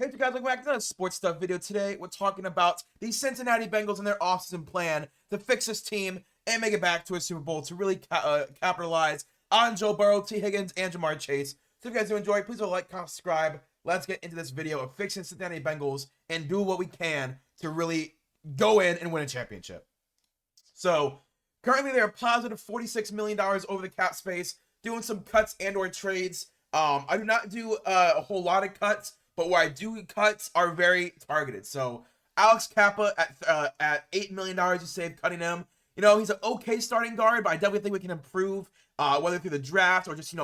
Hey you guys, welcome back to another sports stuff video. Today we're talking about the Cincinnati Bengals and their offseason plan to fix this team and make it back to a Super Bowl to really capitalize on Joe Burrow, T. Higgins, and Jamar Chase. So if you guys do enjoy, please like, comment, subscribe. Let's get into this video of fixing Cincinnati Bengals and do what we can to really go in and win a championship. So currently they're a positive $46 million over the cap space, doing some cuts and or trades. I do not do a whole lot of cuts, but where I do cuts are very targeted. So Alex Kappa at $8 million, you saved cutting him. You know, he's an okay starting guard, but I definitely think we can improve, whether through the draft or just,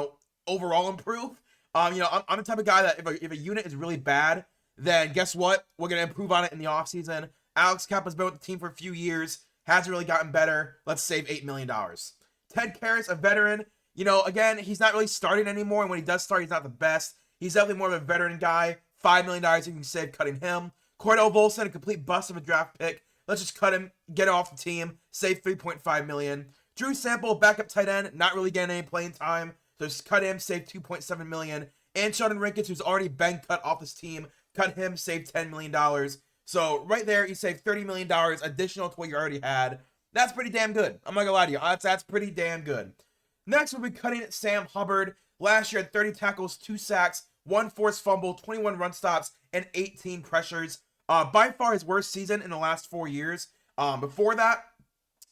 overall improve. I'm the type of guy that if a unit is really bad, then guess what? We're going to improve on it in the offseason. Alex Kappa's been with the team for a few years, hasn't really gotten better. Let's save $8 million. Ted Karras, a veteran. Again, he's not really starting anymore, and when he does start, he's not the best. He's definitely more of a veteran guy. $5 million you can save cutting him. Cordell Volson, a complete bust of a draft pick. Let's just cut him, get off the team, save $3.5 million. Drew Sample, backup tight end, not really getting any playing time. So just cut him, save $2.7 million. And Sheldon Rinkins, who's already been cut off this team, cut him, save $10 million. So right there, you save $30 million additional to what you already had. That's pretty damn good. I'm not gonna lie to you. That's pretty damn good. Next, we'll be cutting Sam Hubbard. Last year, had 30 tackles, 2 sacks, 1 forced fumble, 21 run stops, and 18 pressures. By far his worst season in the last 4 years. Before that,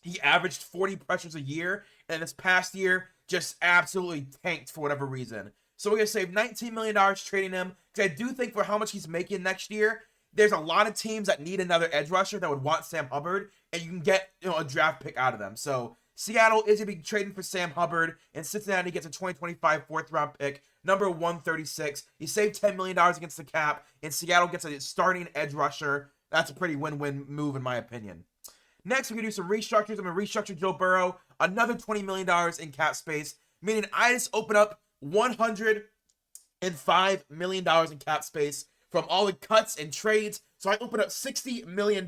he averaged 40 pressures a year, and this past year just absolutely tanked for whatever reason. So we're going to save $19 million trading him, because I do think for how much he's making next year, there's a lot of teams that need another edge rusher that would want Sam Hubbard, and you can get a draft pick out of them. So Seattle is going to be trading for Sam Hubbard, and Cincinnati gets a 2025 4th-round pick, number 136. He saved $10 million against the cap, and Seattle gets a starting edge rusher. That's a pretty win-win move, in my opinion. Next, we're going to do some restructures. I'm going to restructure Joe Burrow, another $20 million in cap space, meaning I just open up $105 million in cap space from all the cuts and trades. So I open up $60 million.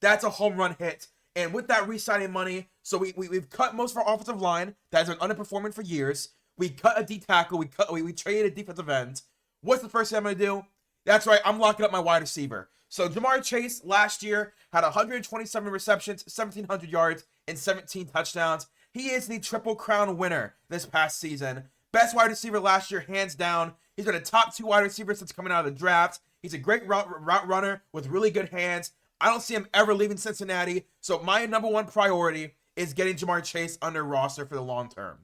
That's a home run hit. And with that re-signing money, so we've cut most of our offensive line that has been underperforming for years. We cut a D tackle. We traded a defensive end. What's the first thing I'm going to do? That's right. I'm locking up my wide receiver. So Jamar Chase last year had 127 receptions, 1,700 yards, and 17 touchdowns. He is the Triple Crown winner this past season. Best wide receiver last year, hands down. He's been a top 2 wide receiver since coming out of the draft. He's a great route runner with really good hands. I don't see him ever leaving Cincinnati. So my number one priority is getting Jamar Chase under roster for the long term.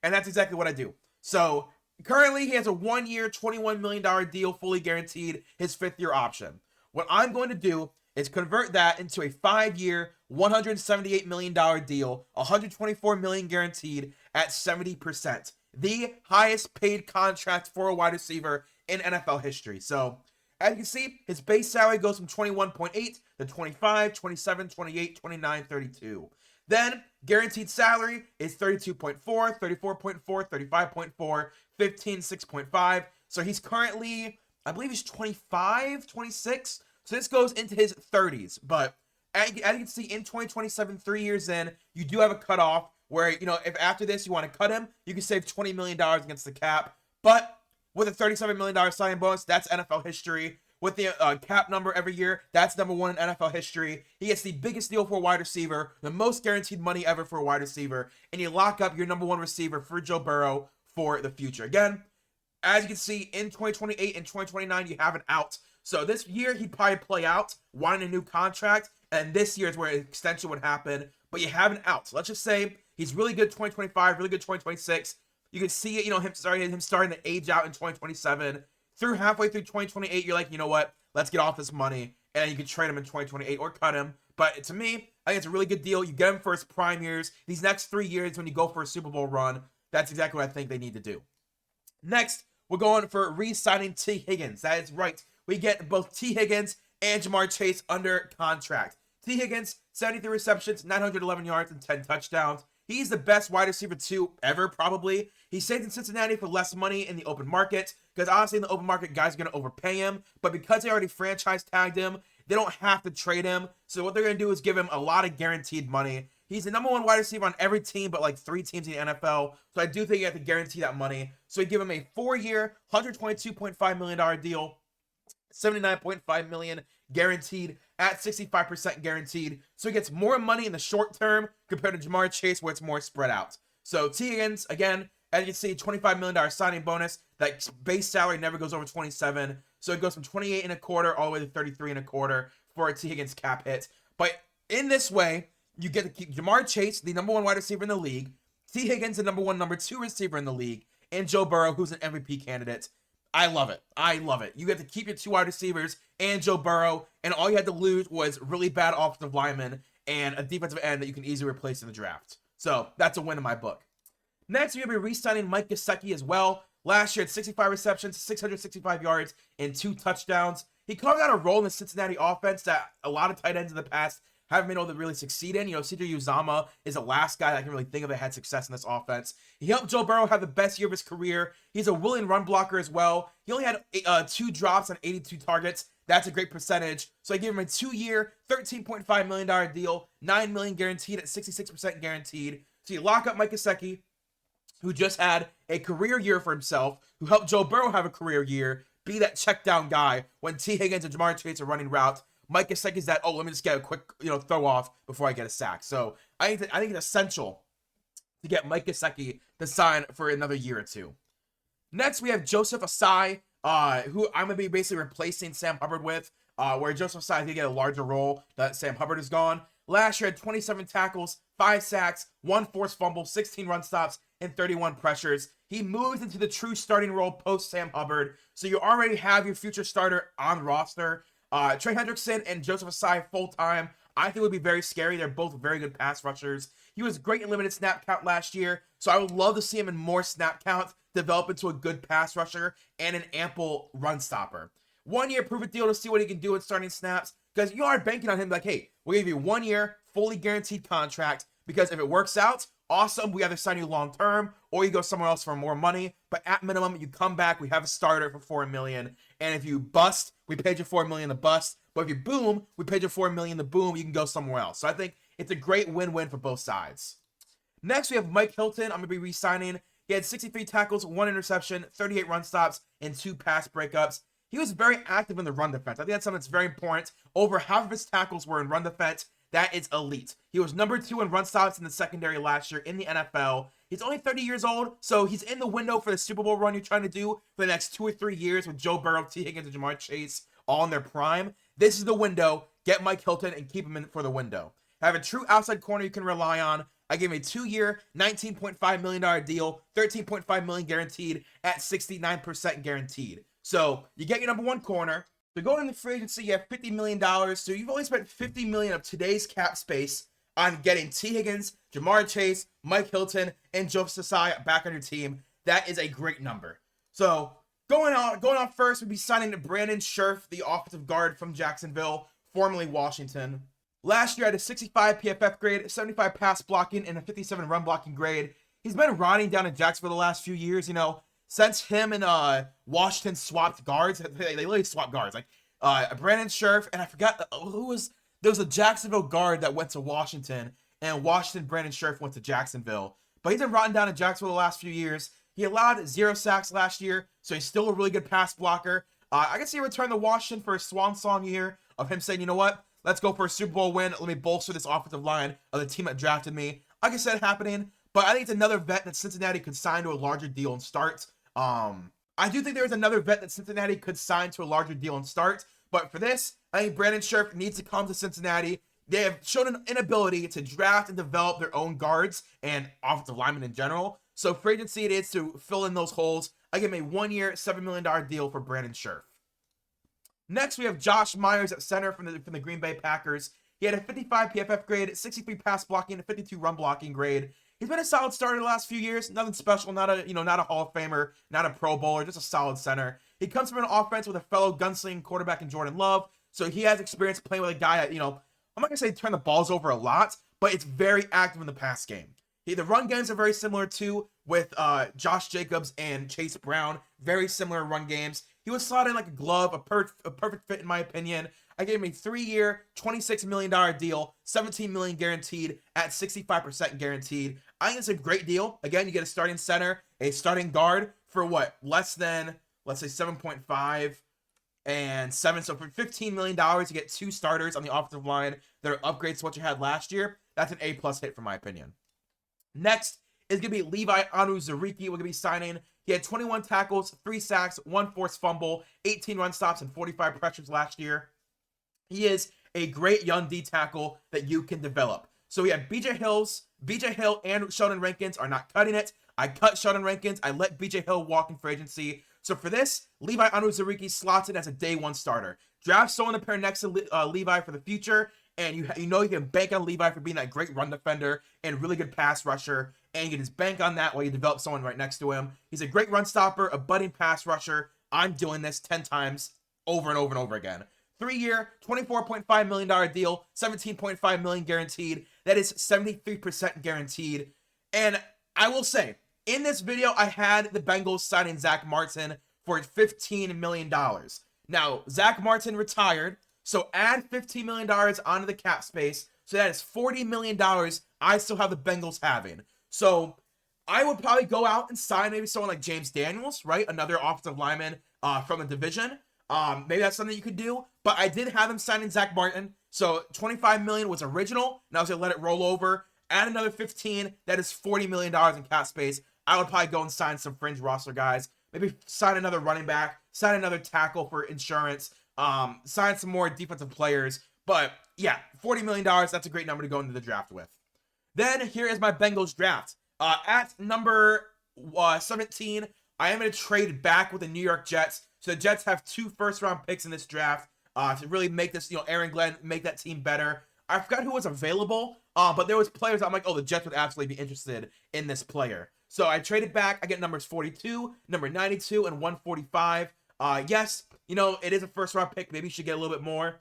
And that's exactly what I do. So currently he has a 1-year, $21 million deal, fully guaranteed, his 5th-year option. What I'm going to do is convert that into a 5-year, $178 million deal, $124 million guaranteed at 70%. The highest paid contract for a wide receiver in NFL history. So as you can see, his base salary goes from 21.8 to 25, 27, 28, 29, 32. Then guaranteed salary is 32.4, 34.4, 35.4, 15, 6.5. So he's currently, I believe he's 25, 26. So this goes into his 30s. But as you can see, in 2027, 3 years in, you do have a cutoff where, if after this you want to cut him, you can save $20 million against the cap. But with a $37 million signing bonus, that's NFL history. With the cap number every year, that's number 1 in NFL history. He gets the biggest deal for a wide receiver, the most guaranteed money ever for a wide receiver, and you lock up your number 1 receiver for Joe Burrow for the future. Again, as you can see, in 2028 and 2029, you have an out. So this year, he'd probably play out, wanting a new contract, and this year is where an extension would happen, but you have an out. So let's just say he's really good 2025, really good 2026. You can see it, him starting to age out in 2027. Through halfway through 2028, you're like, you know what? Let's get off this money, and you can trade him in 2028 or cut him. But to me, I think it's a really good deal. You get him for his prime years. These next 3 years, when you go for a Super Bowl run, that's exactly what I think they need to do. Next, we're going for re-signing T. Higgins. That is right. We get both T. Higgins and Jamar Chase under contract. T. Higgins, 73 receptions, 911 yards, and 10 touchdowns. He's the best wide receiver 2 ever, probably. He stays in Cincinnati for less money in the open market, because honestly, in the open market, guys are going to overpay him. But because they already franchise tagged him, they don't have to trade him. So what they're going to do is give him a lot of guaranteed money. He's the number 1 wide receiver on every team but like 3 teams in the NFL. So I do think you have to guarantee that money. So we give him a 4-year, $122.5 million deal, $79.5 million guaranteed at 65% guaranteed. So he gets more money in the short term compared to Jamar Chase, where it's more spread out. So T. Higgins, again, as you can see, $25 million signing bonus. That base salary never goes over 27. So it goes from 28 and a quarter all the way to 33 and a quarter for a T. Higgins cap hit. But in this way, you get to keep Jamar Chase, the number 1 wide receiver in the league, T. Higgins, the number 1, number 2 receiver in the league, and Joe Burrow, who's an MVP candidate. I love it. I love it. You get to keep your 2 wide receivers and Joe Burrow, and all you had to lose was really bad offensive linemen and a defensive end that you can easily replace in the draft. So that's a win in my book. Next, we're going to be re-signing Mike Gesicki as well. Last year, had 65 receptions, 665 yards, and 2 touchdowns. He carved out a role in the Cincinnati offense that a lot of tight ends in the past haven't been able to really succeed in. You know, C.J. Uzomah is the last guy that I can really think of that had success in this offense. He helped Joe Burrow have the best year of his career. He's a willing run blocker as well. He only had 2 drops on 82 targets. That's a great percentage. So I gave him a 2-year, $13.5 million deal, $9 million guaranteed at 66% guaranteed. So you lock up Mike Gesicki, who just had a career year for himself, who helped Joe Burrow have a career year, be that check down guy when T. Higgins and Jamar Chase are running routes. Mike Gesicki is that, oh, let me just get a quick, throw off before I get a sack. So I think it's essential to get Mike Gesicki to sign for another year or 2. Next, we have Joseph Ossai, who I'm going to be basically replacing Sam Hubbard with, where Joseph Ossai is going to get a larger role that Sam Hubbard is gone. Last year had 27 tackles, 5 sacks, 1 forced fumble, 16 run stops, and 31 pressures. He moves into the true starting role post Sam Hubbard, so you already have your future starter on roster. Trey Hendrickson and Joseph Ossai full-time, I think would be very scary. They're both very good pass rushers. He was great in limited snap count last year, so I would love to see him in more snap count, develop into a good pass rusher and an ample run stopper. 1-year prove-it deal to see what he can do in starting snaps, because you are banking on him like, hey, we'll give you 1 year, fully guaranteed contract, because if it works out, awesome, we either sign you long-term, or you go somewhere else for more money, but at minimum, you come back, we have a starter for $4 million, and if you bust, we paid you $4 million to bust, but if you boom, we paid you $4 million to boom, you can go somewhere else. So I think it's a great win-win for both sides. Next, we have Mike Hilton. I'm going to be re-signing. He had 63 tackles, 1 interception, 38 run stops, and 2 pass breakups. He was very active in the run defense. I think that's something that's very important. Over half of his tackles were in run defense. That is elite. He was number 2 in run stops in the secondary last year in the NFL. He's only 30 years old, so he's in the window for the Super Bowl run you're trying to do for the next 2 or 3 years with Joe Burrow, T. Higgins, and Jamar Chase all in their prime. This is the window. Get Mike Hilton and keep him in for the window. Have a true outside corner you can rely on. I gave him a 2-year, $19.5 million deal, $13.5 million guaranteed at 69% guaranteed. So you get your number 1 corner. So going into free agency, you have $50 million. So you've only spent $50 million of today's cap space on getting T. Higgins, Jamar Chase, Mike Hilton, and Joseph Ossai back on your team. That is a great number. So going on first, we'd be signing Brandon Scherff, the offensive guard from Jacksonville, formerly Washington. Last year, had a 65 PFF grade, 75 pass blocking, and a 57 run blocking grade. He's been rotting down in Jacksonville the last few years, since him and Washington swapped guards. They literally swapped guards. Like Brandon Scherff, and I forgot there was a Jacksonville guard that went to Washington, and Washington Brandon Scherff went to Jacksonville. But he's been rotting down in Jacksonville the last few years. He allowed 0 sacks last year, so he's still a really good pass blocker. I can see a return to Washington for a swan song year of him saying, you know what? Let's go for a Super Bowl win. Let me bolster this offensive line of the team that drafted me. I can see that happening, but I think it's another vet that Cincinnati could sign to a larger deal and start. I do think there's another vet that Cincinnati could sign to a larger deal and start, but for this, I think Brandon Scherff needs to come to Cincinnati. They have shown an inability to draft and develop their own guards and offensive linemen in general. So free agency it is to fill in those holes. I give him a 1-year, $7 million deal for Brandon Scherff. Next, we have Josh Myers at center from the Green Bay Packers. He had a 55 PFF grade, 63 pass blocking, and 52 run blocking grade. He's been a solid starter the last few years. Nothing special, not a Hall of Famer, not a Pro Bowler, just a solid center. He comes from an offense with a fellow gunsling quarterback in Jordan Love, so he has experience playing with a guy that, I'm not gonna say turn the balls over a lot, but it's very active in the pass game. The run games are very similar too, with Josh Jacobs and Chase Brown. Very similar run games. He was slotted in like a glove, a perfect fit in my opinion. I gave him a 3-year, $26 million deal, $17 million guaranteed at 65% guaranteed. I think it's a great deal. Again, you get a starting center, a starting guard for what? Less than, let's say 7.5. and 7. So for $15 million, you get 2 starters on the offensive line that are upgrades to what you had last year. That's an A+ hit, from my opinion. Next is going to be Levi Onwuzurike. We're going to be signing. He had 21 tackles, 3 sacks, 1 forced fumble, 18 run stops, and 45 pressures last year. He is a great young D tackle that you can develop. So we have BJ Hill and Sheldon Rankins are not cutting it. I cut Sheldon Rankins. I let BJ Hill walk in for agency. So for this, Levi Onwuzurike slots in as a day 1 starter. Draft someone to pair next to Levi for the future, and you know you can bank on Levi for being that great run defender and really good pass rusher, and you can just bank on that while you develop someone right next to him. He's a great run stopper, a budding pass rusher. I'm doing this 10 times over and over and over again. 3-year, $24.5 million deal, $17.5 million guaranteed. That is 73% guaranteed. And I will say, in this video, I had the Bengals signing Zach Martin for $15 million. Now, Zach Martin retired, so add $15 million onto the cap space. So that is $40 million I still have the Bengals having. So I would probably go out and sign maybe someone like James Daniels, right? Another offensive lineman from the division. Maybe that's something you could do. But I did have them signing Zach Martin. So $25 million was original, and I was going to let it roll over. Add another 15, that is $40 million in cap space. I would probably go and sign some fringe roster guys. Maybe sign another running back, sign another tackle for insurance, sign some more defensive players. But yeah, $40 million, that's a great number to go into the draft with. Then here is my Bengals draft. At number 17, I am going to trade back with the New York Jets. So the Jets have 2 first-round picks in this draft to really make this, Aaron Glenn, make that team better. I forgot who was available, but there was players I'm like, oh, the Jets would absolutely be interested in this player. So I traded back. I get numbers 42, number 92, and 145. Yes, it is a first-round pick. Maybe you should get a little bit more.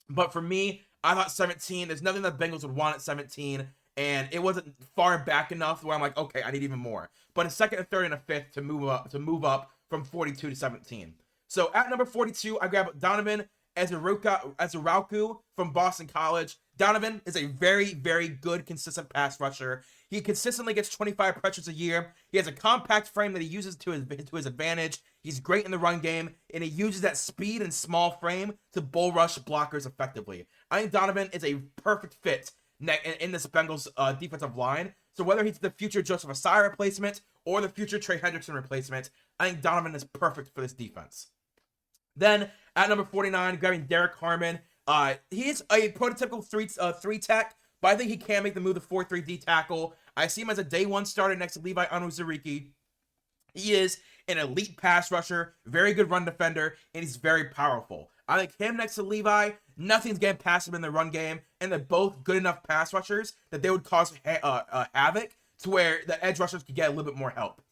But for me, I thought 17. There's nothing that Bengals would want at 17. And it wasn't far back enough where I'm like, okay, I need even more. But a second, a third, and a fifth to move up from 42 to 17. So at number 42, I grab Donovan Ezerauku from Boston College. Donovan is a very, very good, consistent pass rusher. He consistently gets 25 pressures a year. He has a compact frame that he uses to his advantage. He's great in the run game, and he uses that speed and small frame to bull rush blockers effectively. I think Donovan is a perfect fit in this Bengals defensive line. So whether he's the future Joseph Ossai replacement or the future Trey Hendrickson replacement, I think Donovan is perfect for this defense. Then at number 49, grabbing Derek Harmon. He's a prototypical 3 tech, but I think he can make the move to 4-3 D tackle. I see him as a day 1 starter next to Levi Onwuzurike. He is an elite pass rusher, very good run defender, and he's very powerful. I think him next to Levi, nothing's getting past him in the run game, and they're both good enough pass rushers that they would cause havoc to where the edge rushers could get a little bit more help.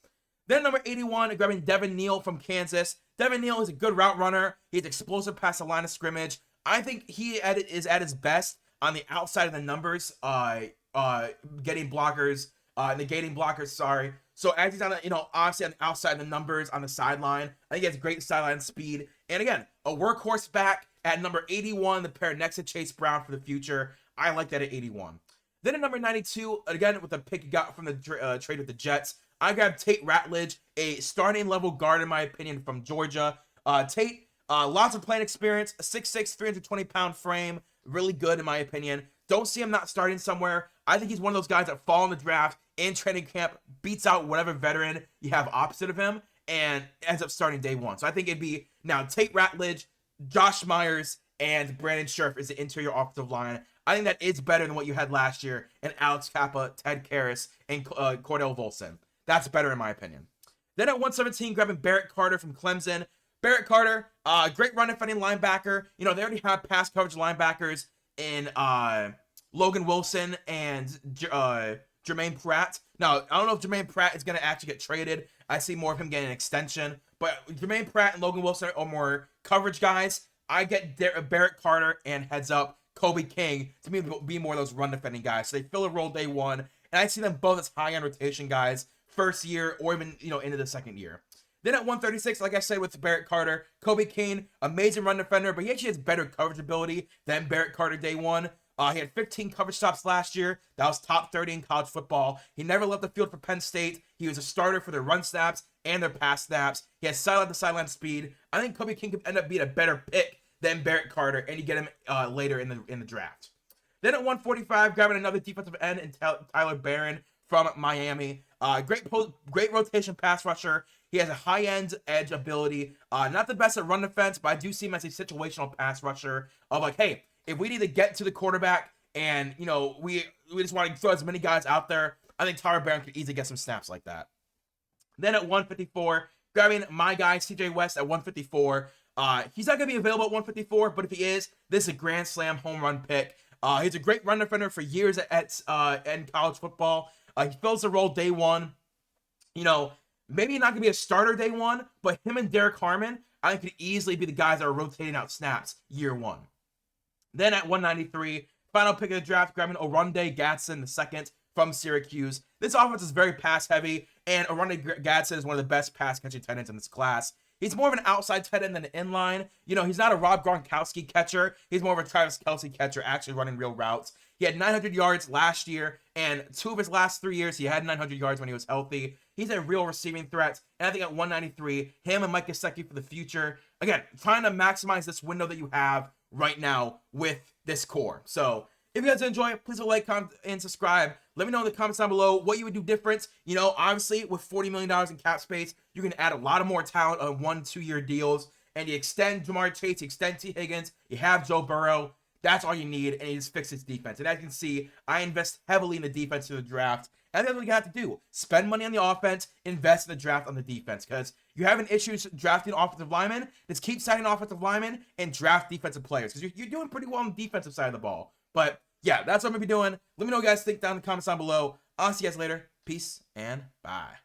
Then number 81, grabbing Devin Neal from Kansas. Devin Neal is a good route runner. He's explosive past the line of scrimmage. I think he is at his best on the outside of the numbers, negating blockers, sorry. So as he's on obviously on the outside of the numbers on the sideline, I think he has great sideline speed. And again, a workhorse back at number 81, the pair next to Chase Brown for the future. I like that at 81. Then at number 92, again, with the pick you got from the trade with the Jets, I grabbed Tate Ratledge, a starting level guard, in my opinion, from Georgia. Tate, lots of playing experience, a 6'6", 320-pound frame, really good, in my opinion. Don't see him not starting somewhere. I think he's one of those guys that fall in the draft, in training camp, beats out whatever veteran you have opposite of him, and ends up starting day 1. So I think it'd be now Tate Ratledge, Josh Myers, and Brandon Scherf is the interior offensive line. I think that is better than what you had last year, and Alex Kappa, Ted Karras, and Cordell Volson. That's better in my opinion. Then at 117, grabbing Barrett Carter from Clemson. Barrett Carter, great run defending linebacker. They already have pass coverage linebackers in Logan Wilson and Jermaine Pratt. Now, I don't know if Jermaine Pratt is going to actually get traded. I see more of him getting an extension. But Jermaine Pratt and Logan Wilson are more coverage guys. I get Barrett Carter and heads up Kobe King to be more of those run defending guys. So they fill a role day 1. And I see them both as high-end rotation guys, first year or even, into the second year. Then at 136, like I said with Barrett Carter, Kobe King, amazing run defender, but he actually has better coverage ability than Barrett Carter day 1. He had 15 coverage stops last year. That was top 30 in college football. He never left the field for Penn State. He was a starter for their run snaps and their pass snaps. He has sideline-to-sideline speed. I think Kobe King could end up being a better pick than Barrett Carter, and you get him later in the draft. Then at 145, grabbing another defensive end in Tyler Barron from Miami. Great rotation pass rusher. He has a high-end edge ability. Not the best at run defense, but I do see him as a situational pass rusher of like, hey, if we need to get to the quarterback and, you know, we just want to throw as many guys out there, I think Tyler Barron could easily get some snaps like that. Then at 154, grabbing my guy, CJ West at 154. He's not going to be available at 154, but if he is, this is a grand slam home run pick. He's a great run defender for years in college football. He fills the role day one. You know, maybe not going to be a starter day one, but him and Derek Harmon, I think, could easily be the guys that are rotating out snaps year one. Then at 193, final pick of the draft, grabbing Oronde Gadsden II from Syracuse. This offense is very pass heavy, and Oronde Gadsden is one of the best pass catching tight ends in this class. He's more of an outside tight end than an inline. You know, he's not a Rob Gronkowski catcher. He's more of a Travis Kelce catcher, actually running real routes. He had 900 yards last year, and 2 of his last 3 years, he had 900 yards when he was healthy. He's a real receiving threat, and I think at 193, him and Mike Gesicki for the future. Again, trying to maximize this window that you have right now with this core. So if you guys enjoy it, please like, comment, and subscribe. Let me know in the comments down below what you would do different. You know, obviously, with $40 million in cap space, you can add a lot of more talent on 1-2 year deals. And you extend Jamar Chase, you extend T. Higgins, you have Joe Burrow. That's all you need, and you just fix his defense. And as you can see, I invest heavily in the defense through the draft. And that's what you have to do. Spend money on the offense, invest in the draft on the defense. Because you're having issues drafting offensive linemen, just keep signing offensive linemen and draft defensive players. Because you're doing pretty well on the defensive side of the ball. But yeah, that's what I'm going to be doing. Let me know what you guys think down in the comments down below. I'll see you guys later. Peace and bye.